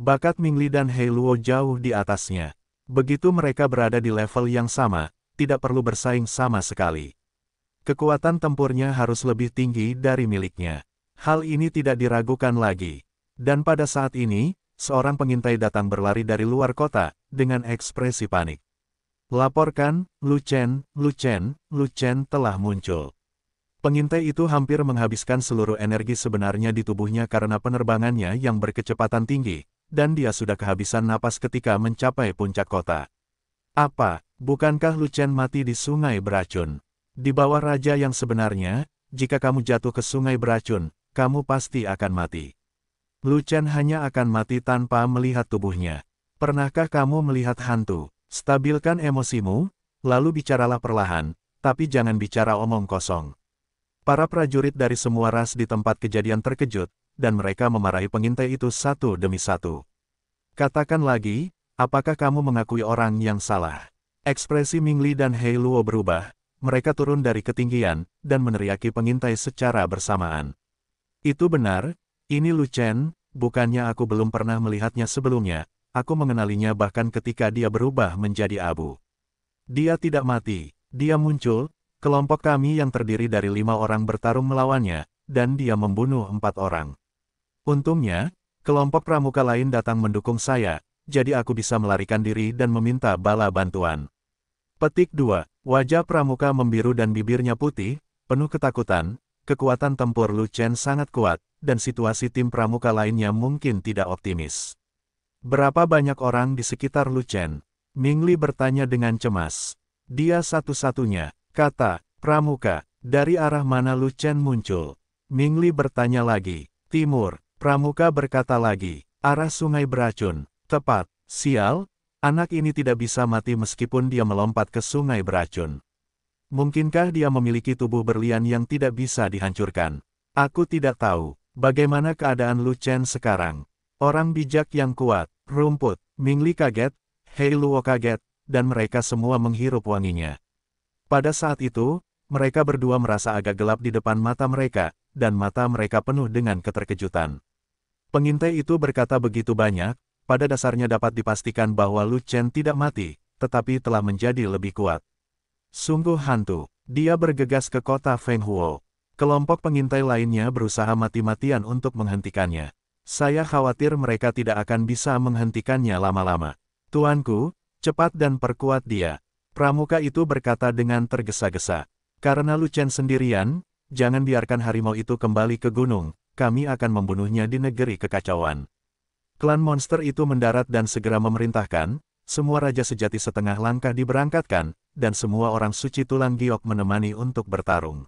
Bakat Ming Li dan He Luo jauh di atasnya. Begitu mereka berada di level yang sama, tidak perlu bersaing sama sekali. Kekuatan tempurnya harus lebih tinggi dari miliknya. Hal ini tidak diragukan lagi. Dan pada saat ini, seorang pengintai datang berlari dari luar kota, dengan ekspresi panik. Laporkan, Lu Chen, Lu Chen, Lu Chen telah muncul. Pengintai itu hampir menghabiskan seluruh energi sebenarnya di tubuhnya karena penerbangannya yang berkecepatan tinggi, dan dia sudah kehabisan napas ketika mencapai puncak kota. Apa, bukankah Lu Chen mati di sungai beracun? Di bawah raja yang sebenarnya, jika kamu jatuh ke sungai beracun, kamu pasti akan mati. Lu Chen hanya akan mati tanpa melihat tubuhnya. Pernahkah kamu melihat hantu? Stabilkan emosimu, lalu bicaralah perlahan, tapi jangan bicara omong kosong. Para prajurit dari semua ras di tempat kejadian terkejut, dan mereka memarahi pengintai itu satu demi satu. Katakan lagi, apakah kamu mengakui orang yang salah? Ekspresi Ming Li dan He Luo berubah, mereka turun dari ketinggian, dan meneriaki pengintai secara bersamaan. Itu benar, ini Lu Chen, bukannya aku belum pernah melihatnya sebelumnya. Aku mengenalinya bahkan ketika dia berubah menjadi abu. Dia tidak mati, dia muncul, kelompok kami yang terdiri dari 5 orang bertarung melawannya, dan dia membunuh 4 orang. Untungnya, kelompok pramuka lain datang mendukung saya, jadi aku bisa melarikan diri dan meminta bala bantuan. Petik 2. Wajah pramuka membiru dan bibirnya putih, penuh ketakutan, kekuatan tempur Lu Chen sangat kuat, dan situasi tim pramuka lainnya mungkin tidak optimis. Berapa banyak orang di sekitar Lu Chen? Ming Li bertanya dengan cemas. Dia satu-satunya, kata pramuka. Dari arah mana Lu Chen muncul? Ming Li bertanya lagi. Timur, pramuka berkata lagi. Arah sungai beracun. Tepat, sial, anak ini tidak bisa mati meskipun dia melompat ke sungai beracun. Mungkinkah dia memiliki tubuh berlian yang tidak bisa dihancurkan? Aku tidak tahu. Bagaimana keadaan Lu Chen sekarang? Orang bijak yang kuat, rumput, Ming Li kaget, He Luo kaget, dan mereka semua menghirup wanginya. Pada saat itu, mereka berdua merasa agak gelap di depan mata mereka, dan mata mereka penuh dengan keterkejutan. Pengintai itu berkata begitu banyak, pada dasarnya dapat dipastikan bahwa Lu Chen tidak mati, tetapi telah menjadi lebih kuat. Sungguh hantu, dia bergegas ke kota Feng Huo. Kelompok pengintai lainnya berusaha mati-matian untuk menghentikannya. Saya khawatir mereka tidak akan bisa menghentikannya lama-lama. Tuanku, cepat dan perkuat dia. Pramuka itu berkata dengan tergesa-gesa. Karena Lu Chen sendirian, jangan biarkan harimau itu kembali ke gunung, kami akan membunuhnya di negeri kekacauan. Klan monster itu mendarat dan segera memerintahkan, semua raja sejati setengah langkah diberangkatkan, dan semua orang suci tulang giok menemani untuk bertarung.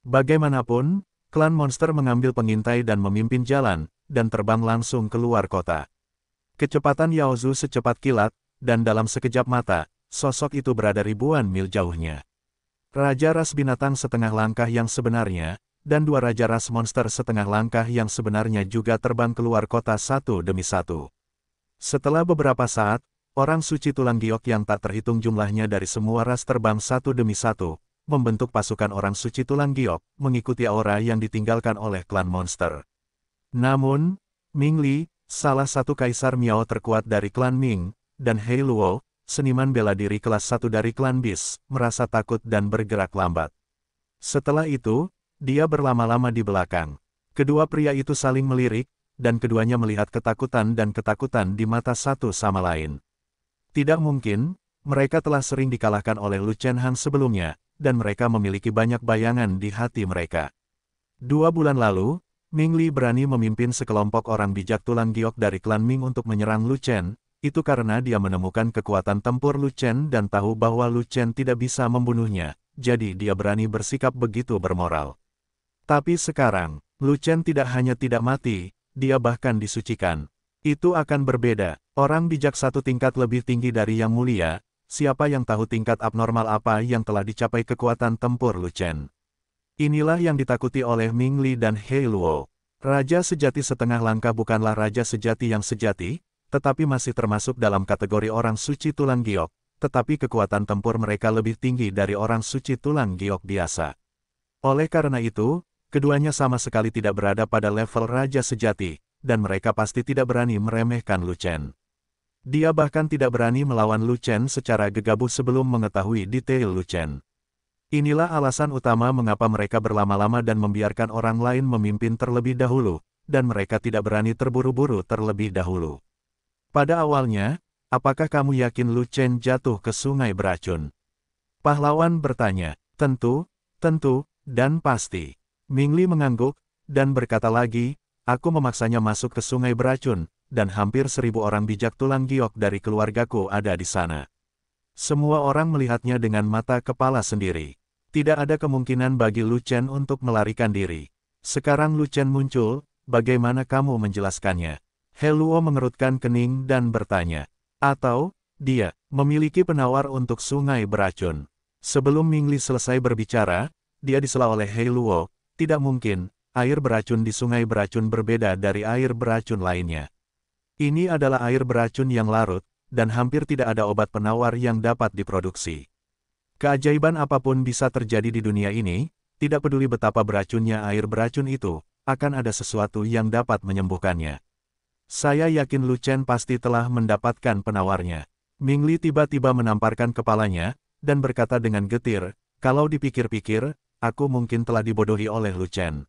Bagaimanapun, klan monster mengambil pengintai dan memimpin jalan, dan terbang langsung keluar kota. Kecepatan Yaozu secepat kilat, dan dalam sekejap mata, sosok itu berada ribuan mil jauhnya. Raja ras binatang setengah langkah yang sebenarnya, dan 2 raja ras monster setengah langkah yang sebenarnya juga terbang keluar kota satu demi satu. Setelah beberapa saat, orang suci tulang giok yang tak terhitung jumlahnya dari semua ras terbang satu demi satu, membentuk pasukan orang suci tulang giok, mengikuti aura yang ditinggalkan oleh klan monster. Namun, Ming Li, salah satu kaisar Miao terkuat dari klan Ming, dan He Luo, seniman bela diri kelas 1 dari klan Bis, merasa takut dan bergerak lambat. Setelah itu, dia berlama-lama di belakang. Kedua pria itu saling melirik, dan keduanya melihat ketakutan di mata satu sama lain. Tidak mungkin, mereka telah sering dikalahkan oleh Lu Chen Han sebelumnya, dan mereka memiliki banyak bayangan di hati mereka. 2 bulan lalu, Ming Li berani memimpin sekelompok orang bijak tulang giok dari klan Ming untuk menyerang Lu Chen, itu karena dia menemukan kekuatan tempur Lu Chen dan tahu bahwa Lu Chen tidak bisa membunuhnya, jadi dia berani bersikap begitu bermoral. Tapi sekarang, Lu Chen tidak hanya tidak mati, dia bahkan disucikan. Itu akan berbeda, orang bijak satu tingkat lebih tinggi dari yang mulia, siapa yang tahu tingkat abnormal apa yang telah dicapai kekuatan tempur Lu Chen. Inilah yang ditakuti oleh Ming Li dan He Luo. Raja sejati setengah langkah bukanlah raja sejati yang sejati, tetapi masih termasuk dalam kategori orang suci tulang giok, tetapi kekuatan tempur mereka lebih tinggi dari orang suci tulang giok biasa. Oleh karena itu, keduanya sama sekali tidak berada pada level raja sejati, dan mereka pasti tidak berani meremehkan Lu Chen. Dia bahkan tidak berani melawan Lu Chen secara gegabah sebelum mengetahui detail Lu Chen. Inilah alasan utama mengapa mereka berlama-lama dan membiarkan orang lain memimpin terlebih dahulu, dan mereka tidak berani terburu-buru terlebih dahulu. Pada awalnya, apakah kamu yakin Lu Chen jatuh ke sungai beracun? Pahlawan bertanya. Tentu, dan pasti. Ming Li mengangguk, dan berkata lagi, aku memaksanya masuk ke sungai beracun, dan hampir 1000 orang bijak tulang giok dari keluargaku ada di sana. Semua orang melihatnya dengan mata kepala sendiri. Tidak ada kemungkinan bagi Lu Chen untuk melarikan diri. Sekarang Lu Chen muncul, bagaimana kamu menjelaskannya? He Luo mengerutkan kening dan bertanya. Atau, dia memiliki penawar untuk sungai beracun. Sebelum Ming Li selesai berbicara, dia disela oleh He Luo, tidak mungkin, air beracun di sungai beracun berbeda dari air beracun lainnya. Ini adalah air beracun yang larut, dan hampir tidak ada obat penawar yang dapat diproduksi. Keajaiban apapun bisa terjadi di dunia ini, tidak peduli betapa beracunnya air beracun itu, akan ada sesuatu yang dapat menyembuhkannya. Saya yakin Lu Chen pasti telah mendapatkan penawarnya. Ming Li tiba-tiba menamparkan kepalanya, dan berkata dengan getir, kalau dipikir-pikir, aku mungkin telah dibodohi oleh Lu Chen.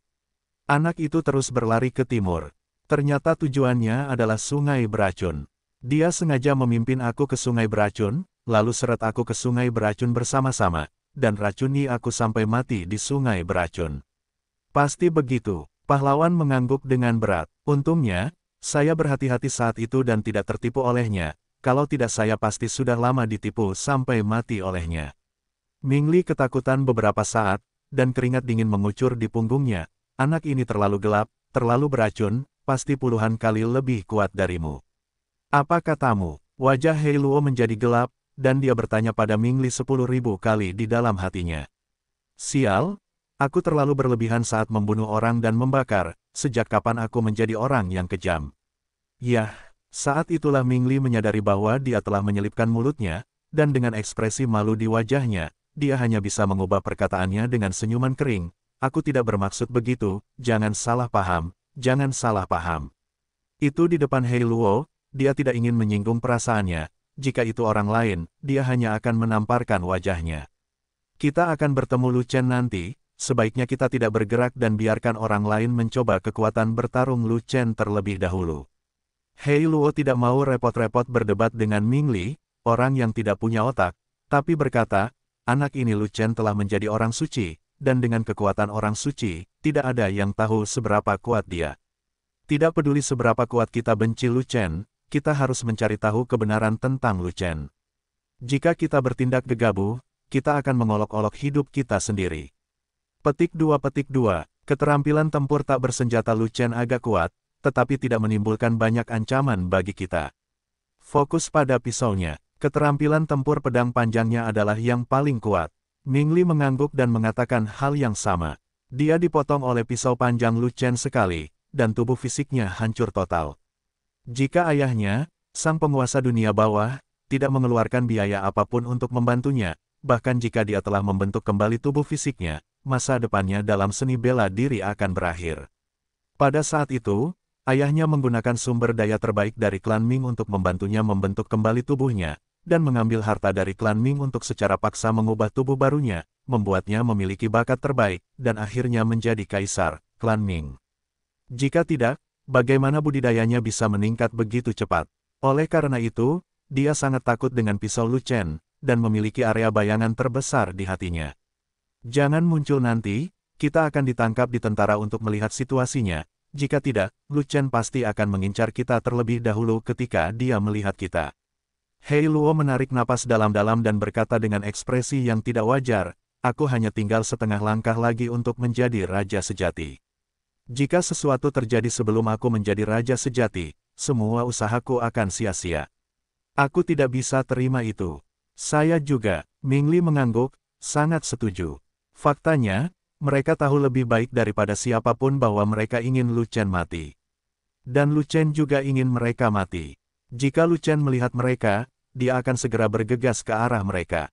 Anak itu terus berlari ke timur. Ternyata tujuannya adalah sungai beracun. Dia sengaja memimpin aku ke sungai beracun, lalu seret aku ke sungai beracun bersama-sama, dan racuni aku sampai mati di sungai beracun. Pasti begitu, pahlawan mengangguk dengan berat. Untungnya, saya berhati-hati saat itu dan tidak tertipu olehnya, kalau tidak saya pasti sudah lama ditipu sampai mati olehnya. Ming Li ketakutan beberapa saat, dan keringat dingin mengucur di punggungnya. Anak ini terlalu gelap, terlalu beracun, pasti puluhan kali lebih kuat darimu. Apa katamu? Wajah He Luo menjadi gelap, dan dia bertanya pada Ming Li 10.000 kali di dalam hatinya. Sial, aku terlalu berlebihan saat membunuh orang dan membakar, sejak kapan aku menjadi orang yang kejam? Yah, saat itulah Ming Li menyadari bahwa dia telah menyelipkan mulutnya, dan dengan ekspresi malu di wajahnya, dia hanya bisa mengubah perkataannya dengan senyuman kering. Aku tidak bermaksud begitu, jangan salah paham, jangan salah paham. Itu di depan He Luo. Dia tidak ingin menyinggung perasaannya, jika itu orang lain, dia hanya akan menamparkan wajahnya. Kita akan bertemu Lu Chen nanti, sebaiknya kita tidak bergerak dan biarkan orang lain mencoba kekuatan bertarung Lu Chen terlebih dahulu. He Luo tidak mau repot-repot berdebat dengan Ming Li, orang yang tidak punya otak, tapi berkata, anak ini Lu Chen telah menjadi orang suci, dan dengan kekuatan orang suci, tidak ada yang tahu seberapa kuat dia. Tidak peduli seberapa kuat kita benci Lu Chen, kita harus mencari tahu kebenaran tentang Lu Chen. Jika kita bertindak gegabah, kita akan mengolok-olok hidup kita sendiri. Petik 2. Keterampilan tempur tak bersenjata Lu Chen agak kuat, tetapi tidak menimbulkan banyak ancaman bagi kita. Fokus pada pisaunya. Keterampilan tempur pedang panjangnya adalah yang paling kuat. Ming Li mengangguk dan mengatakan hal yang sama. Dia dipotong oleh pisau panjang Lu Chen sekali, dan tubuh fisiknya hancur total. Jika ayahnya, sang penguasa dunia bawah, tidak mengeluarkan biaya apapun untuk membantunya, bahkan jika dia telah membentuk kembali tubuh fisiknya, masa depannya dalam seni bela diri akan berakhir. Pada saat itu, ayahnya menggunakan sumber daya terbaik dari klan Ming untuk membantunya membentuk kembali tubuhnya, dan mengambil harta dari klan Ming untuk secara paksa mengubah tubuh barunya, membuatnya memiliki bakat terbaik, dan akhirnya menjadi kaisar, klan Ming. Jika tidak, bagaimana budidayanya bisa meningkat begitu cepat? Oleh karena itu, dia sangat takut dengan pisau Lu Chen, dan memiliki area bayangan terbesar di hatinya. Jangan muncul nanti, kita akan ditangkap di tentara untuk melihat situasinya, jika tidak, Lu Chen pasti akan mengincar kita terlebih dahulu ketika dia melihat kita. He Luo menarik napas dalam-dalam dan berkata dengan ekspresi yang tidak wajar, aku hanya tinggal setengah langkah lagi untuk menjadi raja sejati. Jika sesuatu terjadi sebelum aku menjadi raja sejati, semua usahaku akan sia-sia. Aku tidak bisa terima itu. Saya juga, Ming Li mengangguk, sangat setuju. Faktanya, mereka tahu lebih baik daripada siapapun bahwa mereka ingin Lu Chen mati. Dan Lu Chen juga ingin mereka mati. Jika Lu Chen melihat mereka, dia akan segera bergegas ke arah mereka.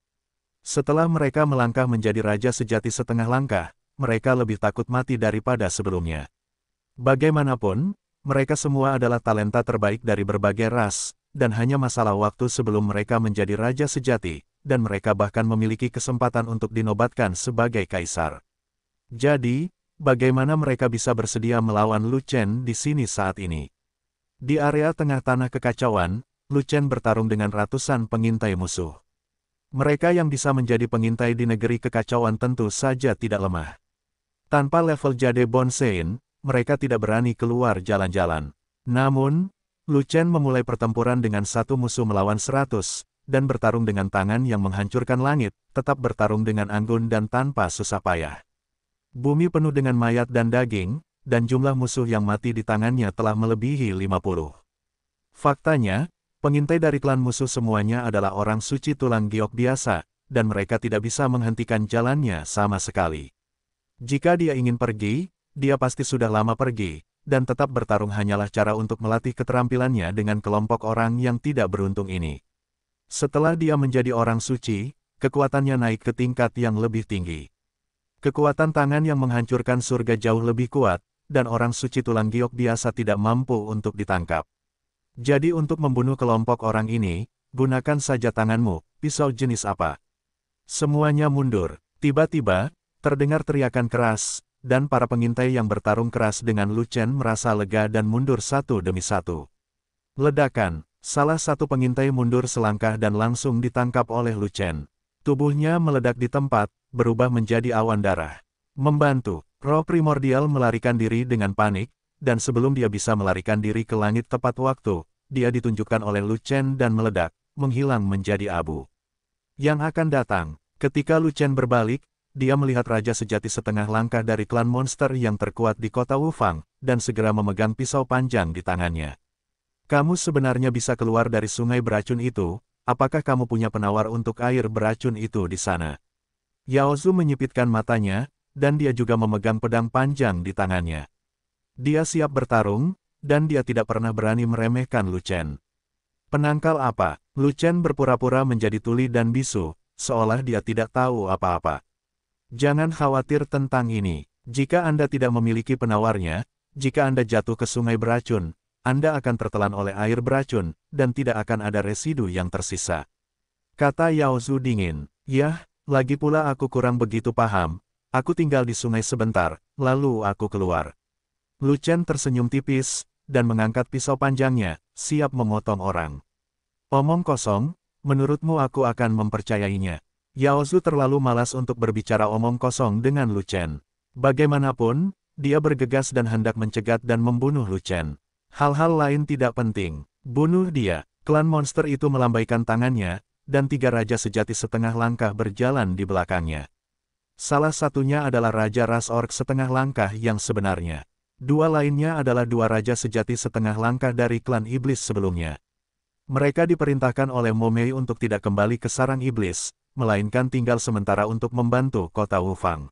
Setelah mereka melangkah menjadi raja sejati setengah langkah, mereka lebih takut mati daripada sebelumnya. Bagaimanapun, mereka semua adalah talenta terbaik dari berbagai ras, dan hanya masalah waktu sebelum mereka menjadi raja sejati, dan mereka bahkan memiliki kesempatan untuk dinobatkan sebagai kaisar. Jadi, bagaimana mereka bisa bersedia melawan Lu Chen di sini saat ini? Di area tengah tanah kekacauan, Lu Chen bertarung dengan ratusan pengintai musuh. Mereka yang bisa menjadi pengintai di negeri kekacauan tentu saja tidak lemah. Tanpa level Jade Bonsein, mereka tidak berani keluar jalan-jalan. Namun, Lu Chen memulai pertempuran dengan satu musuh melawan 100, dan bertarung dengan tangan yang menghancurkan langit, tetap bertarung dengan anggun dan tanpa susah payah. Bumi penuh dengan mayat dan daging, dan jumlah musuh yang mati di tangannya telah melebihi 50. Faktanya, pengintai dari klan musuh semuanya adalah orang suci tulang giok biasa, dan mereka tidak bisa menghentikan jalannya sama sekali. Jika dia ingin pergi, dia pasti sudah lama pergi, dan tetap bertarung hanyalah cara untuk melatih keterampilannya dengan kelompok orang yang tidak beruntung ini. Setelah dia menjadi orang suci, kekuatannya naik ke tingkat yang lebih tinggi. Kekuatan tangan yang menghancurkan surga jauh lebih kuat, dan orang suci tulang giok biasa tidak mampu untuk ditangkap. Jadi untuk membunuh kelompok orang ini, gunakan saja tanganmu, pisau jenis apa? Semuanya mundur. Tiba-tiba, terdengar teriakan keras, dan para pengintai yang bertarung keras dengan Lu Chen merasa lega dan mundur satu demi satu. Ledakan, salah satu pengintai mundur selangkah dan langsung ditangkap oleh Lu Chen. Tubuhnya meledak di tempat, berubah menjadi awan darah. Membantu, roh primordial melarikan diri dengan panik, dan sebelum dia bisa melarikan diri ke langit tepat waktu, dia ditunjukkan oleh Lu Chen dan meledak, menghilang menjadi abu. Yang akan datang, ketika Lu Chen berbalik, dia melihat raja sejati setengah langkah dari klan monster yang terkuat di kota Wufang, dan segera memegang pisau panjang di tangannya. Kamu sebenarnya bisa keluar dari sungai beracun itu, apakah kamu punya penawar untuk air beracun itu di sana? Yao Zu menyipitkan matanya, dan dia juga memegang pedang panjang di tangannya. Dia siap bertarung, dan dia tidak pernah berani meremehkan Lu Chen. Penangkal apa? Lu Chen berpura-pura menjadi tuli dan bisu, seolah dia tidak tahu apa-apa. Jangan khawatir tentang ini. Jika Anda tidak memiliki penawarnya, jika Anda jatuh ke sungai beracun, Anda akan tertelan oleh air beracun, dan tidak akan ada residu yang tersisa. Kata Yao Zu dingin. Yah, lagi pula aku kurang begitu paham. Aku tinggal di sungai sebentar, lalu aku keluar. Lu Chen tersenyum tipis, dan mengangkat pisau panjangnya, siap memotong orang. Omong kosong, menurutmu aku akan mempercayainya? Yao Zu terlalu malas untuk berbicara omong kosong dengan Lu Chen. Bagaimanapun, dia bergegas dan hendak mencegat dan membunuh Lu Chen. Hal-hal lain tidak penting. Bunuh dia. Klan monster itu melambaikan tangannya, dan 3 raja sejati setengah langkah berjalan di belakangnya. Salah satunya adalah Raja Ras Orc setengah langkah yang sebenarnya. 2 lainnya adalah 2 raja sejati setengah langkah dari klan iblis sebelumnya. Mereka diperintahkan oleh Mo Mei untuk tidak kembali ke sarang iblis, melainkan tinggal sementara untuk membantu kota Wufang.